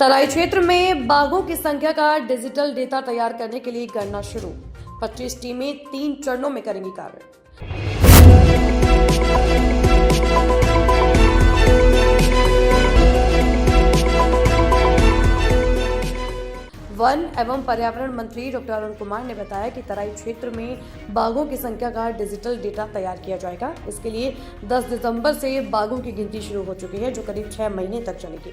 तराई क्षेत्र में बाघों की संख्या का डिजिटल डेटा तैयार करने के लिए गणना शुरू। 25 टीमें 3 चरणों में करेंगी कार्य। वन एवं पर्यावरण मंत्री डॉक्टर अरुण कुमार ने बताया कि तराई क्षेत्र में बाघों की संख्या का डिजिटल डेटा तैयार किया जाएगा। इसके लिए 10 दिसंबर से बाघों की गिनती शुरू हो चुकी है, जो करीब 6 महीने तक चलेगी।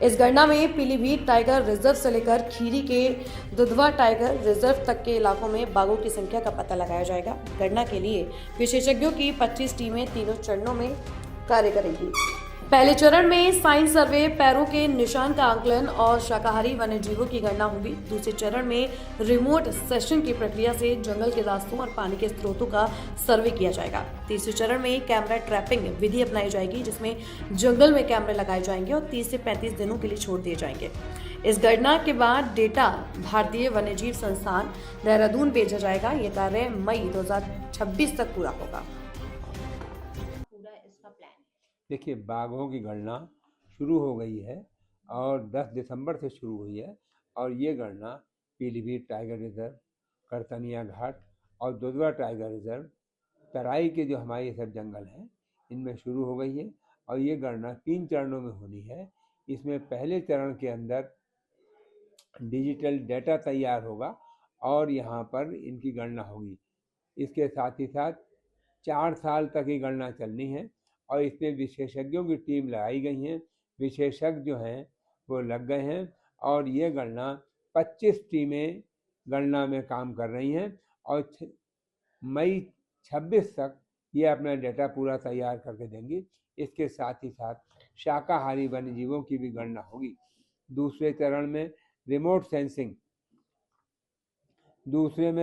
इस गणना में पीलीभीत टाइगर रिजर्व से लेकर खीरी के दुधवा टाइगर रिजर्व तक के इलाकों में बाघों की संख्या का पता लगाया जाएगा। गणना के लिए विशेषज्ञों की 25 टीमें तीनों चरणों में कार्य करेंगी। पहले चरण में साइंस सर्वे, पैरों के निशान का आकलन और शाकाहारी वन्य जीवों की गणना होगी। दूसरे चरण में रिमोट सेंसिंग की प्रक्रिया से जंगल के रास्तों और पानी के स्रोतों का सर्वे किया जाएगा। तीसरे चरण में कैमरा ट्रैपिंग विधि अपनाई जाएगी, जिसमें जंगल में कैमरे लगाए जाएंगे और 30 से 35 दिनों के लिए छोड़ दिए जाएंगे। इस गणना के बाद डेटा भारतीय वन्यजीव संस्थान देहरादून भेजा जाएगा। ये कार्य मई 2026 तक पूरा होगा। देखिए, बाघों की गणना शुरू हो गई है और 10 दिसंबर से शुरू हुई है और ये गणना पीलीभीत टाइगर रिजर्व, करतनिया घाट और दुधवा टाइगर रिजर्व, तराई के जो हमारे सब जंगल हैं, इनमें शुरू हो गई है और ये गणना 3 चरणों में होनी है। इसमें पहले चरण के अंदर डिजिटल डेटा तैयार होगा और यहाँ पर इनकी गणना होगी। इसके साथ ही साथ 4 साल तक ये गणना चलनी है और इसमें विशेषज्ञों की टीम लगाई गई हैं। विशेषज्ञ जो हैं वो लग गए हैं और ये गणना 25 टीमें गणना में काम कर रही हैं और मई 26 तक ये अपना डेटा पूरा तैयार करके देंगी। इसके साथ ही साथ शाकाहारी वन्य जीवों की भी गणना होगी। दूसरे में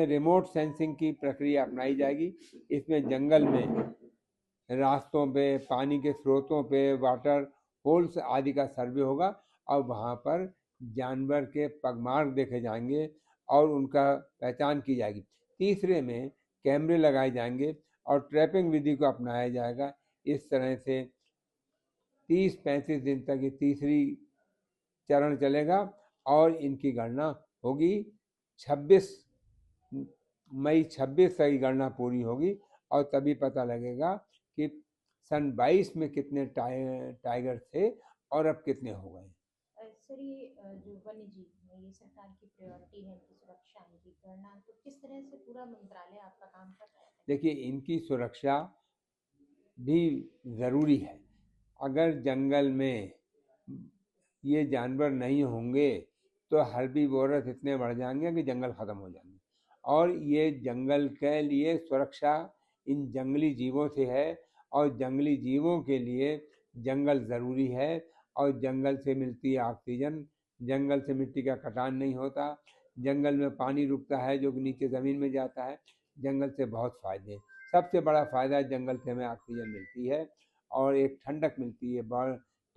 रिमोट सेंसिंग की प्रक्रिया अपनाई जाएगी। इसमें जंगल में रास्तों पे, पानी के स्रोतों पे, वाटर होल्स आदि का सर्वे होगा और वहाँ पर जानवर के पगमार्क देखे जाएंगे और उनका पहचान की जाएगी। तीसरे में कैमरे लगाए जाएंगे और ट्रैपिंग विधि को अपनाया जाएगा। इस तरह से 30-35 दिन तक ये तीसरी चरण चलेगा और इनकी गणना होगी। मई 26 तक गणना पूरी होगी और तभी पता लगेगा कि सन 22 में कितने टाइगर थे और अब कितने हो गए। सर, ये जो वन्य जीव है, ये सरकार की प्रायोरिटी है, इनकी सुरक्षा, इनकी गणना, तो किस तरह से पूरा मंत्रालय आपका काम कर रहा है? देखिए, इनकी सुरक्षा भी ज़रूरी है। अगर जंगल में ये जानवर नहीं होंगे तो हर्बीवोरस इतने बढ़ जाएंगे कि जंगल ख़त्म हो जाएंगे और ये जंगल के लिए सुरक्षा इन जंगली जीवों से है और जंगली जीवों के लिए जंगल ज़रूरी है और जंगल से मिलती है ऑक्सीजन, जंगल से मिट्टी का कटान नहीं होता, जंगल में पानी रुकता है जो कि नीचे ज़मीन में जाता है। जंगल से बहुत फ़ायदे, सबसे बड़ा फ़ायदा जंगल से हमें ऑक्सीजन मिलती है और एक ठंडक मिलती है।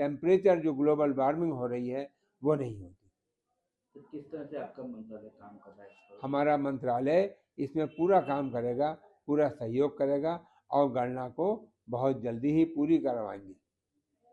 टेम्परेचर जो ग्लोबल वार्मिंग हो रही है वो नहीं होती। तो किस तरह से आपका मंत्रालय काम कर रहा है? हमारा मंत्रालय इसमें पूरा काम करेगा, पूरा सहयोग करेगा और गणना को बहुत जल्दी ही पूरी करवाएंगे।